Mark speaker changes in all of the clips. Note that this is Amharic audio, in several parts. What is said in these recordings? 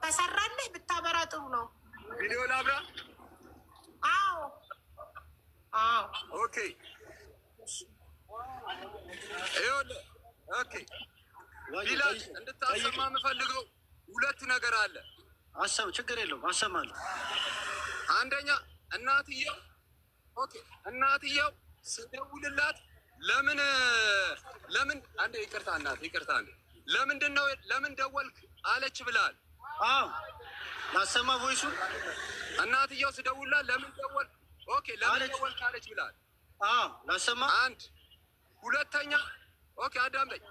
Speaker 1: ከሰራለህ ብታበራ ጥሩ ነው።
Speaker 2: ቪዲዮ ላብራ።
Speaker 1: አዎ አዎ።
Speaker 2: ኦኬ ይኸውልህ፣ ኦኬ ቢላል እንድታሰማ የምፈልገው ሁለት ነገር አለ።
Speaker 3: አሰብ ችግር የለውም አሰማለሁ።
Speaker 2: አንደኛ እናትየው ኦኬ እናትየው ስደውልላት ለምን አንዴ ይቅርታ እናት ይቅርታ አንዴ ለምን ደወልክ አለች ብላል።
Speaker 3: አዎ ላሰማ ቮይሱ
Speaker 2: እናትየው ስደውልላት ለምን ደወልክ ኦኬ ለምን ደወልክ አለች ብላል።
Speaker 3: አዎ ላሰማ
Speaker 2: አንድ ሁለተኛ ኦኬ አዳምጠኝ።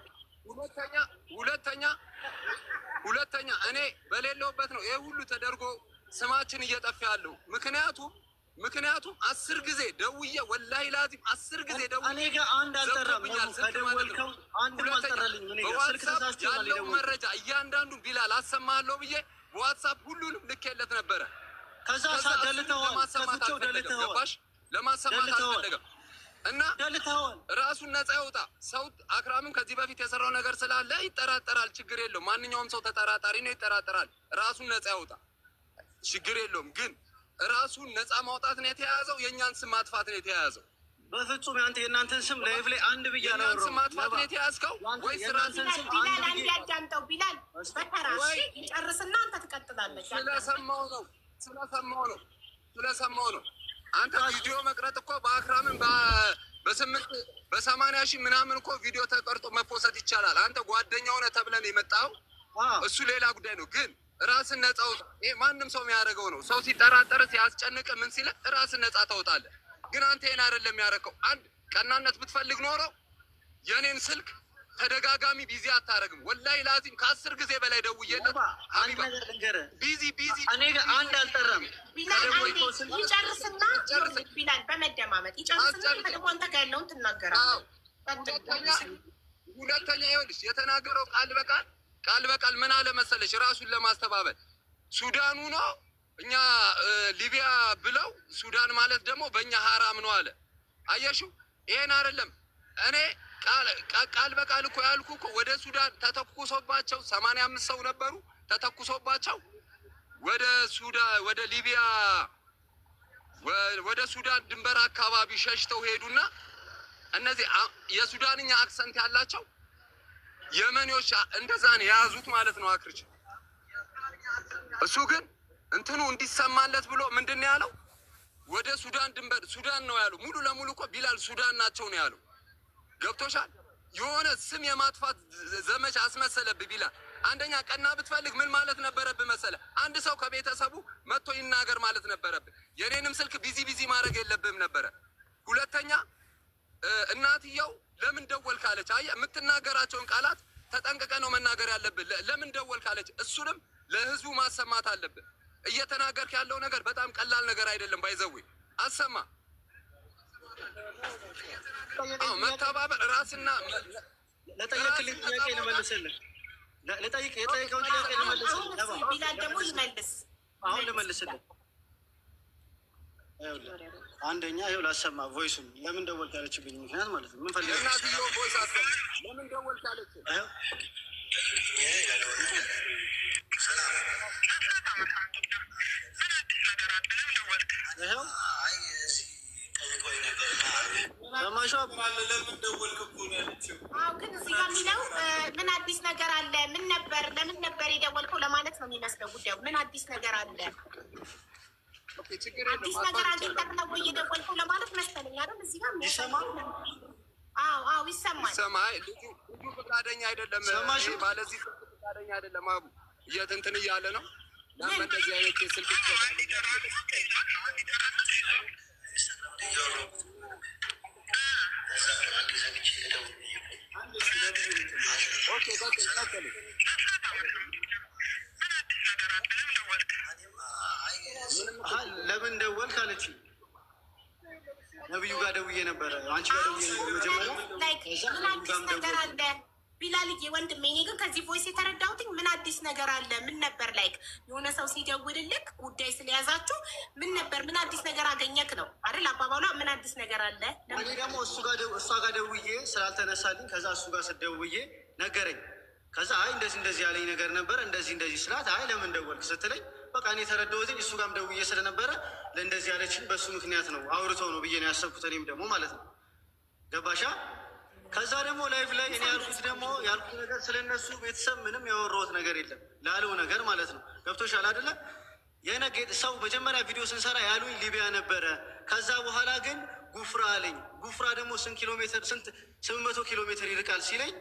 Speaker 2: ሁለተኛ እኔ በሌለውበት ነው ይሄ ሁሉ ተደርጎ ስማችን እየጠፋ ያለው። ምክንያቱም 10 ጊዜ ደውዬ ወላሂ ላዚም 10 ጊዜ ደውዬ
Speaker 3: እኔ ጋር አንድ አልጠራም። ከደወልከው አንድም አልጠራልኝ። ምን ይገርም ስልክ ተሳስቶ
Speaker 2: ያለው መረጃ እያንዳንዱን ቢላል አሰማለሁ ብዬ በዋትስአፕ ሁሉንም ልኬለት ነበረ።
Speaker 3: ከዛ ደልተዋል። ከፍቼው ደልተዋል።
Speaker 2: ለማሰማት አልፈለገም እና ራሱን ነፃ ያውጣ። ሰው አክራምም ከዚህ በፊት የሰራው ነገር ስላለ ይጠራጠራል። ችግር የለውም። ማንኛውም ሰው ተጠራጣሪ ነው፣ ይጠራጠራል። ራሱን ነፃ ያውጣ። ችግር የለውም። ግን ራሱን ነፃ ማውጣት ነው የተያያዘው፣ የእኛን ስም ማጥፋት ነው የተያያዘው።
Speaker 3: በፍጹም የእናንተን ስም ላይቭ ላይ አንድ ብዬ አላወራሁም።
Speaker 2: የእኛን ስም ማጥፋት ነው የተያዝከው ወይስ ራስን ስም?
Speaker 1: ቢላል አንድ ያዳምጠው። ቢላል በተራ ይጨርስና አንተ ትቀጥላለህ። ስለሰማው ነው። አንተ ቪዲዮ መቅረጥ እኮ በአክራምን በ80 ሺህ ምናምን እኮ ቪዲዮ ተቀርጦ መፖሰት ይቻላል። አንተ ጓደኛው ነህ ተብለን የመጣው እሱ ሌላ ጉዳይ ነው። ግን ራስን ነፃ አውጣ። ይሄ ማንም ሰው የሚያደርገው ነው። ሰው ሲጠራጠር ሲያስጨንቅ ምን ሲለ ራስን ነፃ ታውጣለህ። ግን አንተ ይሄን አይደለም ያደረከው። አንድ ቀናነት ብትፈልግ ኖሮ የኔን ስልክ ተደጋጋሚ ቢዚ አታረግም። ወላሂ ላዚም ከ10 ጊዜ በላይ ደውዬለት ሀቢባ ቢዚ
Speaker 3: እኔ ጋር አንድ አልጠራም።
Speaker 1: ቢላል ይጨርስና ቢላል በመደማመጥ ይጨርስና ከደሞ አንተ ጋር ያለውን ትናገራለህ።
Speaker 2: ሁለተኛ ይኸውልሽ የተናገረው ቃል በቃል ምን አለ መሰለሽ፣ ራሱን ለማስተባበል ሱዳኑ ነው እኛ ሊቢያ ብለው ሱዳን ማለት ደግሞ በእኛ ሀራም ነው አለ። አየሽው? ይሄን አይደለም እኔ ቃል በቃል እኮ ያልኩ እኮ ወደ ሱዳን ተተኩሶባቸው 85 ሰው ነበሩ። ተተኩሶባቸው ወደ ሊቢያ ወደ ሱዳን ድንበር አካባቢ ሸሽተው ሄዱና እነዚህ የሱዳንኛ አክሰንት ያላቸው የመኔዎች እንደዛ ነው የያዙት ማለት ነው አክርች። እሱ ግን እንትኑ እንዲሰማለት ብሎ ምንድን ነው ያለው? ወደ ሱዳን ድንበር ሱዳን ነው ያለው። ሙሉ ለሙሉ እኮ ቢላል ሱዳን ናቸው ነው ያለው። ገብቶሻል? የሆነ ስም የማጥፋት ዘመቻ አስመሰለብህ ቢላል። አንደኛ ቀና ብትፈልግ ምን ማለት ነበረብህ መሰለ? አንድ ሰው ከቤተሰቡ መጥቶ ይናገር ማለት ነበረብህ። የኔንም ስልክ ቢዚ ማድረግ የለብህም ነበረ። ሁለተኛ እናትየው ለምን ደወልክ አለች። አየህ፣ የምትናገራቸውን ቃላት ተጠንቅቀ ነው መናገር ያለብህ። ለምን ደወልክ አለች። እሱንም ለህዝቡ ማሰማት አለብህ። እየተናገርክ ያለው ነገር በጣም ቀላል ነገር አይደለም። ባይዘዌ አሰማ መተባበር ራስና
Speaker 3: ለጠየቅልኝ ጥያቄ ልመልስልህ። የጠየቀውን ጥያቄ ልመልስልህ።
Speaker 1: ቢላል ደግሞ ይመልስ።
Speaker 3: አሁን ልመልስልህ። አንደኛ ይኸው ላሰማ ቮይሱን ለምን ደወልክ ያለችብኝ ምክንያት ማለት ነው። ምን ፈልገህ
Speaker 2: እናትየው ቮይስ አሰማ። ለምን ደወልክ ያለች
Speaker 3: ይኸው
Speaker 1: ግን እዚህ ጋር የሚለው ምን አዲስ ነገር አለ? ለምን ነበር የደወልከው ለማለት ነው የሚመስለው ጉዳዩ። ምን አዲስ ነገር አለ? አዲስ ነገር አግኝተህ ነው ወይ የደወልከው ለማለት መሰለኝ አይደል? እዚህ ጋር
Speaker 3: ይሰማል።
Speaker 1: አዎ ይሰማል።
Speaker 2: ልጁ ፈቃደኛ አይደለም። ባለዚህ ፈቃደኛ አይደለም። አቡ እንትን እያለ ነው። ለምን እንደዚህ አይነት ስልክ
Speaker 3: ለምን ደወልክ አለች። ነብዩ ጋር ደውዬ ነበረ። አንቺ ጋር ደውዬ መጀመሪያ
Speaker 1: ምን አዲስ ነገር አለ ቢላልዬ ወንድሜ? እኔ ግን ከዚህ ቮይስ የተረዳሁት ምን አዲስ ነገር አለ? ምን ነበር ላይክ የሆነ ሰው ሲደውልልክ ጉዳይ ስለያዛችሁ ምን አዲስ ነገር አገኘክ ነው አይደል አባባሏ? ምን አዲስ ነገር አለ?
Speaker 3: እኔ ደግሞ እሷ ጋር ደውዬ ስላልተነሳልኝ ከዛ እሱ ጋር ስደውዬ ነገረኝ። ከዛ አይ እንደዚህ ያለኝ ነገር ነበረ እንደዚህ ስላት አይ ለምን ደወልክ ስትለኝ በቃ እኔ የተረዳሁትኝ እሱ ጋርም ደውዬ ስለነበረ ለእንደዚህ ያለችን በእሱ ምክንያት ነው አውርተው ነው ብዬ ነው ያሰብኩት። እኔም ደግሞ ማለት ነው ገባሻ? ከዛ ደግሞ ላይፍ ላይ እኔ ያልኩት ነገር ስለነሱ ቤተሰብ ምንም ያወራሁት ነገር የለም ላለው ነገር ማለት ነው። ገብቶሻል አይደለ? የነገ ሰው መጀመሪያ ቪዲዮ ስንሰራ ያሉኝ ሊቢያ ነበረ። ከዛ በኋላ ግን ጉፍራ አለኝ። ጉፍራ ደግሞ ስንት 800 ኪሎ ሜትር ይርቃል ሲለኝ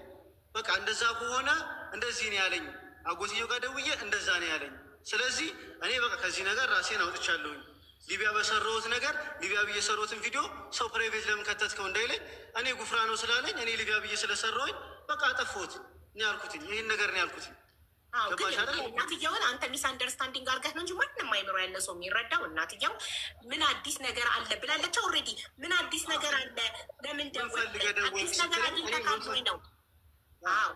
Speaker 3: በቃ እንደዛ ከሆነ እንደዚህ ነው ያለኝ። አጎትየው ጋር ደውዬ እንደዛ ነው ያለኝ። ስለዚህ እኔ በቃ ከዚህ ነገር ራሴን አውጥቻለሁኝ። ሊቢያ በሰራሁት ነገር ሊቢያ ብዬ የሰራሁትን ቪዲዮ ሰው ፕራይቬት ለምን ከተትከው እንዳይለኝ እኔ ጉፍራ ነው ስላለኝ እኔ ሊቢያ ብዬ ስለሰራሁኝ በቃ አጠፋሁት ነው ያልኩትኝ። ይህን ነገር ነው ያልኩትኝ።
Speaker 4: እናትየውን አንተ ሚስ አንደርስታንዲንግ አድርገህ ነው እንጂ ማንም አይምሮ ያለ ሰው የሚረዳው እናትየው ምን አዲስ ነገር አለ ብላለች። ኦልሬዲ ምን አዲስ ነገር አለ? ለምን አዲስ ነገር አለ ነው?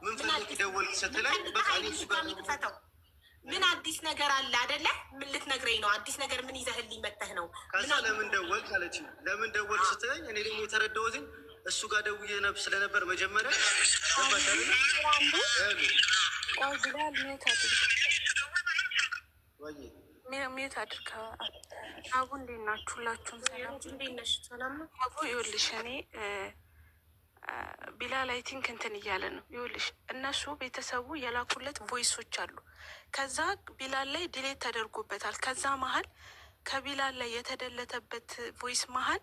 Speaker 3: ምን ፈልግ ደወልክ ስትለኝ በቃ
Speaker 4: ፈተው ምን አዲስ ነገር አለ አይደለ? ምን ልትነግረኝ ነው? አዲስ ነገር ምን ይዘህልኝ መተህ ነው?
Speaker 3: ከዛ ለምን ደወልክ አለችኝ። ለምን ደወልክ ስትለኝ እኔ ደግሞ የተረዳሁትኝ እሱ ጋር ደውዬ ስለነበር መጀመሪያ
Speaker 5: ሚዩት አድርግ። አቡ እንዴት ናችሁ? ሁላችሁም ሰላም ነው? አቡ ይኸውልሽ እኔ ቢላል አይ ቲንክ እንትን እያለ ነው። ይኸውልሽ እነሱ ቤተሰቡ የላኩለት ቮይሶች አሉ። ከዛ ቢላል ላይ ዲሌት ተደርጎበታል። ከዛ መሀል ከቢላል ላይ የተደለተበት ቮይስ መሀል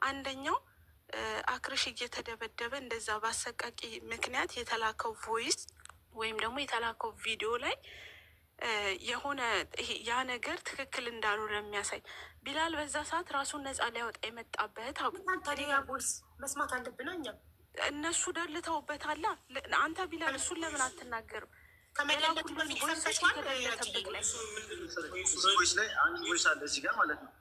Speaker 5: አንደኛው አክርሽ እየተደበደበ እንደዛ በአሰቃቂ ምክንያት የተላከው ቮይስ ወይም ደግሞ የተላከው ቪዲዮ ላይ የሆነ ያ ነገር ትክክል እንዳልሆነ የሚያሳይ ቢላል በዛ ሰዓት ራሱን ነፃ ሊያወጣ የመጣበት
Speaker 4: ታዲያ ቮይስ መስማት አለብን እኛ።
Speaker 5: እነሱ ደልተውበታላ። አንተ ቢላል እሱን ለምን አትናገርም?
Speaker 4: ከመደለቱ በፊት ሰምተሽዋል?
Speaker 3: ቮይስ ላይ አንድ ቮይስ አለ እዚህ ጋር ማለት ነው።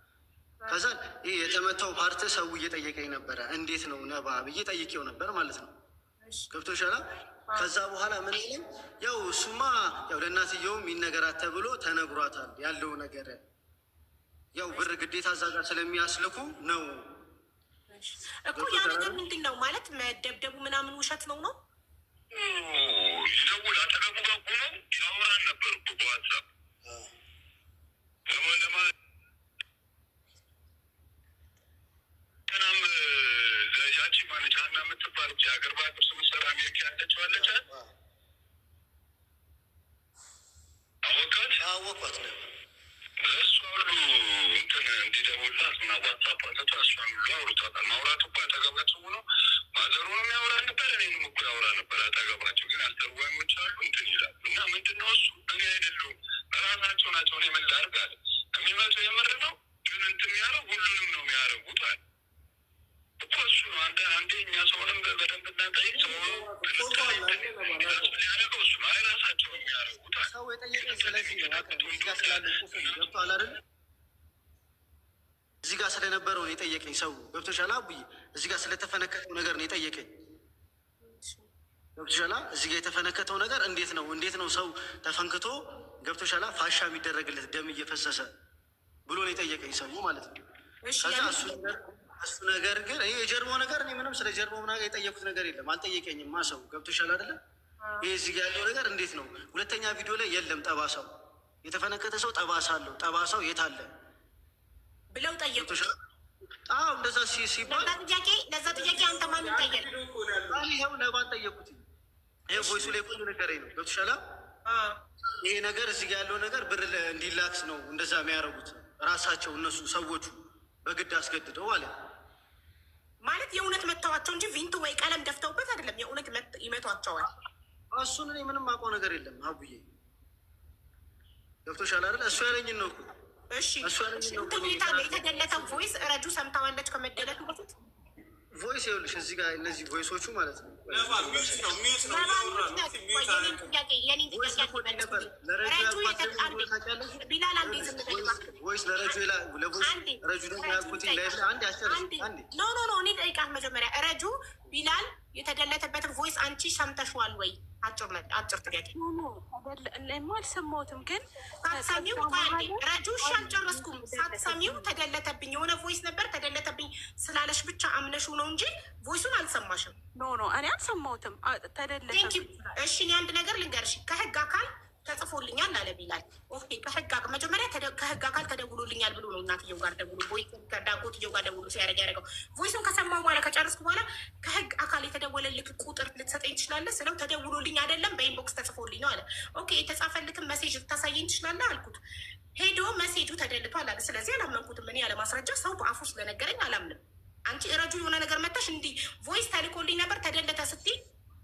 Speaker 3: ከዛ ይህ የተመታው ፓርት ሰው እየጠየቀኝ ነበረ። እንዴት ነው ነባ ብዬ ጠይቄው ነበር ማለት ነው። ገብቶሻል? ከዛ በኋላ ምን ይለኝ ያው እሱማ ያው ለእናትየውም ይነገራት ተብሎ ተነግሯታል። ያለው ነገር ያው ብር ግዴታ እዛ ጋር ስለሚያስልኩ ነው
Speaker 4: እኮ። ያ ነገር ምንድን ነው ማለት መደብደቡ ምናምን ውሸት ነው ነው
Speaker 2: ይደውል አጠገቡ ጋር ቆመው ያወራን ነበር እኮ በዋትሳፕ ያቺ ማለች ሀና የምትባል የሀገር ባቅርስ ምሰራ አሜሪካ ያለችዋለች
Speaker 3: አወቋት ነው
Speaker 2: እሷ ሁሉ እንትን እንዲደውላት እና ዋትሳፕ አንተቷ እሷን ሁሉ አውርቷታል። ማውራት እኮ ያጠገባቸው ነው። ማዘሩንም ያወራ ነበር፣ እኔንም እኮ ያወራ ነበር ያጠገባቸው። ግን አስተርጓሚዎች አሉ እንትን ይላሉ። እና ምንድነው እሱ እኔ አይደሉም እራሳቸው ናቸው። እኔ ምን ላድርግ አለ። የሚመቸው የምር ነው ግን እንትን የሚያደርግ ሁሉንም ነው የሚያደርጉት አለ እኮ እሱ ነው። አንተ እኛ ሰውንም በደንብ እናጠይቅ ሰው ያደረገው እሱ ነው። አይ ራሳቸው የሚያደርጉት አለ።
Speaker 3: ሰው የጠየቀኝ ስለዚህ ነው። እዚህ ጋር ስላለ ገብቶሃል አይደል? እዚህ ጋር ስለነበረው ነው የጠየቀኝ ሰው። ገብቶሻል አቡዬ? እዚህ ጋር ስለተፈነከተው ነገር ነው የጠየቀኝ። ገብቶሻል? እዚህ ጋር የተፈነከተው ነገር እንዴት ነው ሰው ተፈንክቶ ገብቶሻል ፋሻ የሚደረግለት ደም እየፈሰሰ ብሎ ነው የጠየቀኝ ሰው ማለት ነው። ከዛ እሱ ነገር ግን ይሄ የጀርባው ነገር እኔ ምንም ስለ ጀርባው ምናምን የጠየኩት ነገር የለም። አልጠየቀኝም ሰው። ገብቶሻል አይደለ? ይሄ እዚህ ጋር ያለው ነገር እንዴት ነው? ሁለተኛ ቪዲዮ ላይ የለም ጠባሳው። የተፈነከተ ሰው ጠባሳ አለው። ጠባሳው የት አለ
Speaker 4: ብለው ጠየቁ።
Speaker 3: አዎ እንደዛ ሲባል
Speaker 4: ለዛ ጥያቄ አንተ ማንን ጠየቅ?
Speaker 3: ይኸው ነባን ጠየቁት። ይሄ ቮይሱ ላይ ቆዩ ነገረኝ ነው። ገብቶሻል? ይሄ ነገር እዚህ ጋር ያለው ነገር ብር እንዲላክስ ነው እንደዛ የሚያደርጉት ራሳቸው እነሱ ሰዎቹ በግድ አስገድደው ማለት
Speaker 4: የእውነት መተዋቸው እንጂ ቪንቶ ወይ ቀለም ደፍተውበት አይደለም። የእውነት ይመቷቸዋል።
Speaker 3: እሱን እኔ ምንም አውቀው ነገር የለም አቡዬ። ገብቶሻል አይደል? እሱ ያለኝን ነው እኮ።
Speaker 4: እሺ የተገለተው ቮይስ ረጁ ሰምታዋለች ከመደለቱ በፊት
Speaker 3: ቮይስ ይኸውልሽ እዚህ ጋር እነዚህ ቮይሶቹ ማለት ነው ቮይስ ለረጁ ለቮይስ ረጁ ደግሞ ያልኩት እኔ ጠይቃት መጀመሪያ ረጁ
Speaker 4: ቢላል የተደለተበትን ቮይስ አንቺ ሰምተሽዋል ወይ? አጭር ጥያቄ።
Speaker 5: አልሰማሁትም፣ ግን
Speaker 4: ሳትሰሚው ረጁሽ አልጨረስኩም። ሳትሰሚው ተደለተብኝ የሆነ ቮይስ ነበር ተደለተብኝ ስላለሽ ብቻ አምነሽው ነው እንጂ ቮይሱን አልሰማሽም።
Speaker 5: ኖ እኔ አልሰማሁትም። ተደለተብኝ።
Speaker 4: እሺ እኔ አንድ ነገር ልንገርሽ፣ ከህግ አካል ተጽፎልኛል አለ ቢላል። ኦኬ መጀመሪያ ከህግ አካል ተደውሎልኛል ብሎ ነው እናትየው ጋር ደውሎ ወይ ከዳጎትየው ጋር ደውሎ ሲያደርግ ያደረገው። ቮይሱን ከሰማሁ በኋላ ከጨረስኩ በኋላ ከህግ አካል የተደወለልክ ቁጥር ልትሰጠኝ ትችላለህ ስለው ተደውሎልኝ አይደለም በኢንቦክስ ተጽፎልኝ ነው አለ። ኦኬ የተጻፈልክን መሴጅ ልታሳየኝ ትችላለህ አልኩት። ሄዶ መሴጁ ተደልቷል አለ። ስለዚህ አላመንኩትም። እኔ ያለ ማስረጃ ሰው በአፉ ስለነገረኝ አላምንም። አንቺ ረጁ የሆነ ነገር መታሽ እንዲህ ቮይስ ተልኮልኝ ነበር ተደለተ ስትይ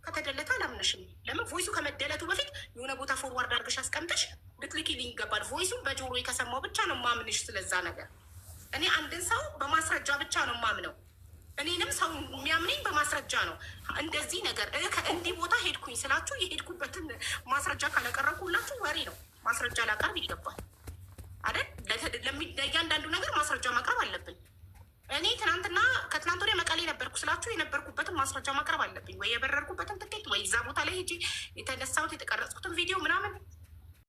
Speaker 4: ከተደለተ አላምነሽም። ለምን ቮይሱ ከመደለቱ በፊት የሆነ ቦታ ፎርዋርድ አድርገሽ አስቀምጠሽ ልትልኪልኝ ይገባል። ቮይሱን በጆሮ ከሰማው ብቻ ነው ማምንሽ ስለዛ ነገር። እኔ አንድን ሰው በማስረጃ ብቻ ነው ማምነው። እኔንም ሰው የሚያምነኝ በማስረጃ ነው። እንደዚህ ነገር እንዲህ ቦታ ሄድኩኝ ስላችሁ የሄድኩበትን ማስረጃ ካላቀረብኩላችሁ ወሬ ነው። ማስረጃ ላቀርብ ይገባል አይደል? ለእያንዳንዱ ነገር ማስረጃ ማቅረብ አለብን። እኔ ትናንትና ከትናንት ወዲያ መቀሌ ነበርኩ ስላችሁ የነበርኩበትን ማስረጃ ማቅረብ አለብኝ። ወይ የበረርኩበትን ትኬት ወይ እዛ ቦታ ላይ ሄጄ የተነሳሁት የተቀረጽኩትን ቪዲዮ ምናምን